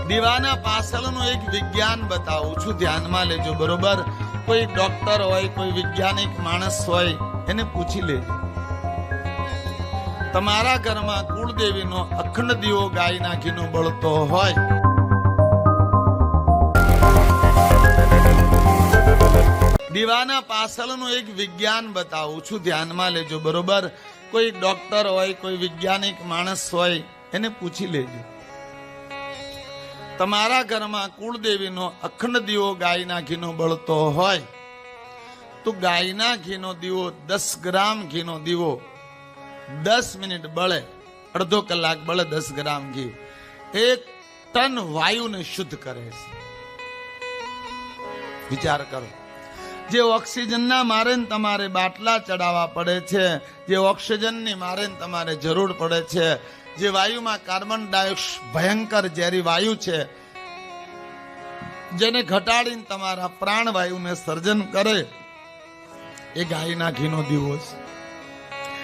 દીવાના પાછળનું એક વિજ્ઞાન બતાવું છું, ધ્યાનમાં લેજો બરોબર. કોઈ ડોક્ટર હોય, કોઈ વૈજ્ઞાનિક માણસ હોય, એને પૂછી લેજો. તમારા ઘરમાં કુળદેવીનો અખંડ દીવો ગાયના ઘીનો બળતો હોય, દીવાના પાછળનું એક વિજ્ઞાન બતાવું છું, ધ્યાનમાં લેજો બરોબર. કોઈ ડોક્ટર હોય, કોઈ વૈજ્ઞાનિક માણસ હોય, એને પૂછી લેજો. તમારા ઘરમાં કુળદેવીનો અખંડ દીવો ગાયના ઘીનો બળતો હોય તો ગાયના ઘીનો દીવો 10 ગ્રામ ઘીનો દીવો 10 મિનિટ બળે, અડધો કલાક બળે 10 ગ્રામ ઘી 1 ટન વાયુને શુદ્ધ કરે છે. વિચાર કરો, જે ઓક્સિજનના મારે તમારે બાટલા ચડાવવા પડે છે, જે ઓક્સિજનની મારે તમારે જરૂર પડે છે, જે વાયુમાં કાર્બન ડાયોક્સાઇડ ભયંકર ઝેરી વાયુ છે, જેને ઘટાડીને તમારા પ્રાણવાયુને સર્જન કરે, એ ગાયના ઘીનો દીવો છે.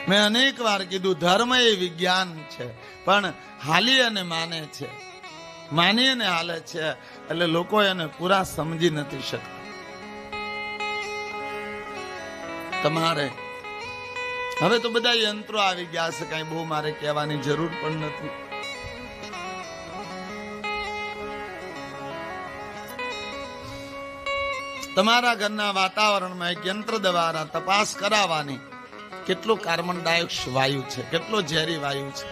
મેં અનેક વાર કીધું, ધર્મ એ વિજ્ઞાન છે, પણ હાલી અને માને છે, માની અને હાલે છે, એટલે લોકો એને પૂરા સમજી નથી શકતા. તમારે હવે તો બધા યંત્રો આવી ગયા છે, કઈ બહુ મારે કહેવાની જરૂર પણ નથી. તમારા ઘરના વાતાવરણમાં એક યંત્ર દ્વારા તપાસ કરાવવાની, કેટલો કાર્બન ડાયોક્સાઇડ વાયુ છે, કેટલો ઝેરી વાયુ છે,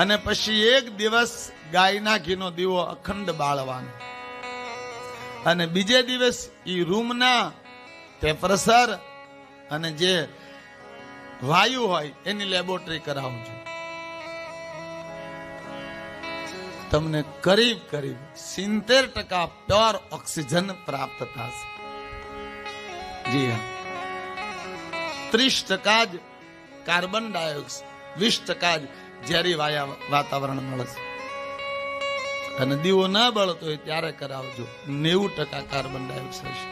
અને પછી 1 દિવસ ગાયના ઘીનો દીવો અખંડ બાળવાનો, અને બીજે દિવસ ઈ રૂમના ટેમ્પરેચર અને જે વાયુ હોય એની લેબોરેટરી કરાવજો. તમને કરીબ 70% પ્યોર ઓક્સિજન પ્રાપ્ત થશે. જી હા, 30% જ કાર્બન ડાયોક્સાઇડ, 20% જ ઝેરી વાતાવરણ મળશે. અને દીવો ના બળતો હોય ત્યારે કરાવજો. 90% કાર્બન ડાયોક્સાઇડ હશે,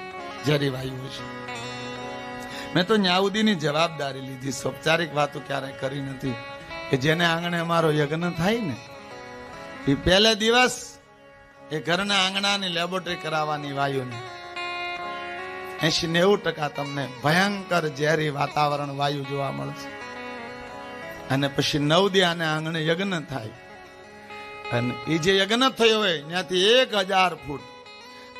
ઝેરી વાયુ હશે. મેં તો ન્યાઉદીની જવાબદારી લીધી, ઔપચારિક વાતો ક્યારેય કરી નથી. કે જેને આંગણે અમારો યજ્ઞ થાય ને, એ પહેલે દિવસ એ ઘરના આંગણાની લેબોરેટરી કરાવવાની વાયુની 80-90% તમને ભયંકર ઝેરી વાતાવરણ વાયુ જોવા મળશે. અને પછી 9 દી આને આંગણે યજ્ઞ થાય, અને એ જે યજ્ઞ થયો હોય ત્યાંથી 1000 ફૂટ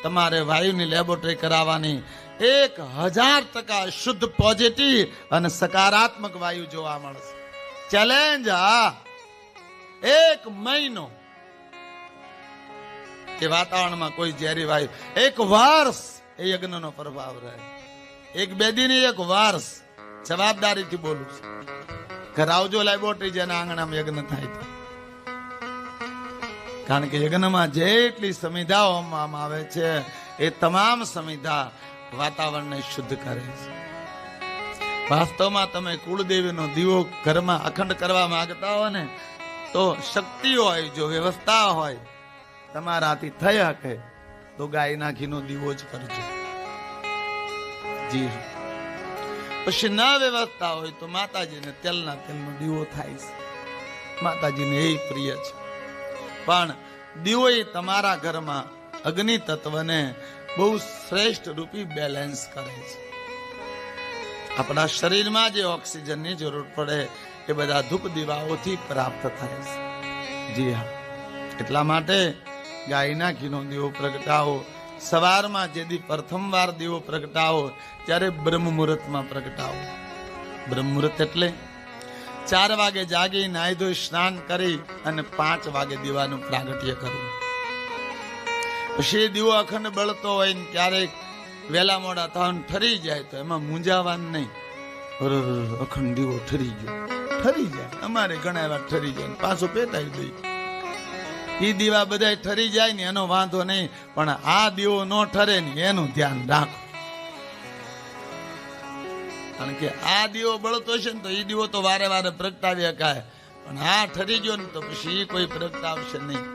તમારે વાયુની લેબોરેટરી કરાવવાની. 1000% શુદ્ધ પોઝિટિવ અને સકારાત્મક વાયુ જોવા મળશે. ચેલેન્જ. હા, 1 મહિનો એ વાતાવરણમાં કોઈ ઝેરી વાયુ, 1 વર્ષ એ યજ્ઞનો પ્રભાવ રહે. 1-2 દિન, 1 વર્ષ. જવાબદારીથી બોલું છું. કરાવજો લેબોરેટરી જેના આંગણામાં યજ્ઞ થાય છે. કારણ કે યજ્ઞમાં જેટલી સમિધાઓ હોમવામાં આવે છે, એ તમામ સમિધા વાતાવરણને શુદ્ધ કરે છે. વાસ્તવમાં તમે કુળદેવીનો દીવો ઘરમાં અખંડ કરવા માંગતા હો ને, તો શક્તિ હોય, જો વ્યવસ્થા હોય, તમારાથી થઈ શકે તો ગાયના ઘીનો દીવો જ કરજો. જી, પછી ના વ્યવસ્થા હોય તો માતાજીને તેલનો દીવો થાય છે. માતાજીને એ પ્રિય છે. પણ દીવો એ તમારા ઘરમાં અગ્નિ તત્વને બહુ શ્રેષ્ઠ રૂપી બેલેન્સ કરે છે. આપણા શરીરમાં જે ઓક્સિજનની જરૂર પડે એ બધા ધૂપ દીવાઓથી પ્રાપ્ત થાય છે. જી હા, એટલા માટે ગાયના ઘીનો દીવો પ્રગટાવો. સવારમાં જેથી પ્રથમવાર દીવો પ્રગટાવો ત્યારે બ્રહ્મ મુહૂર્તમાં પ્રગટાવો. બ્રહ્મ મુહૂર્ત એટલે 4 વાગે જાગી નાહી ધોઈ સ્નાન કરી અને 5 વાગે દીવાનું પ્રાગટ્ય કરવું. પછી દીવો અખંડ બળતો હોય ને ક્યારેક વેલા મોડા થવાનું ઠરી જાય તો એમાં મૂંઝાવાનું નહીં. અખંડ દીવો ઠરી ગયો, ઠરી જાય. અમારે ઘણા વાર ઠરી જાય, પાછો પેટાઈ દઈ. એ દીવા બધા ઠરી જાય ને એનો વાંધો નહીં, પણ આ દીવો ન ઠરે ને એનું ધ્યાન રાખો. કારણ કે આ દીવો બળતો છે ને તો એ દીવો તો વારે વારે પ્રગટાવી શકાય, પણ આ ઠરી ગયો ને તો પછી કોઈ પ્રગટાવશે નહીં.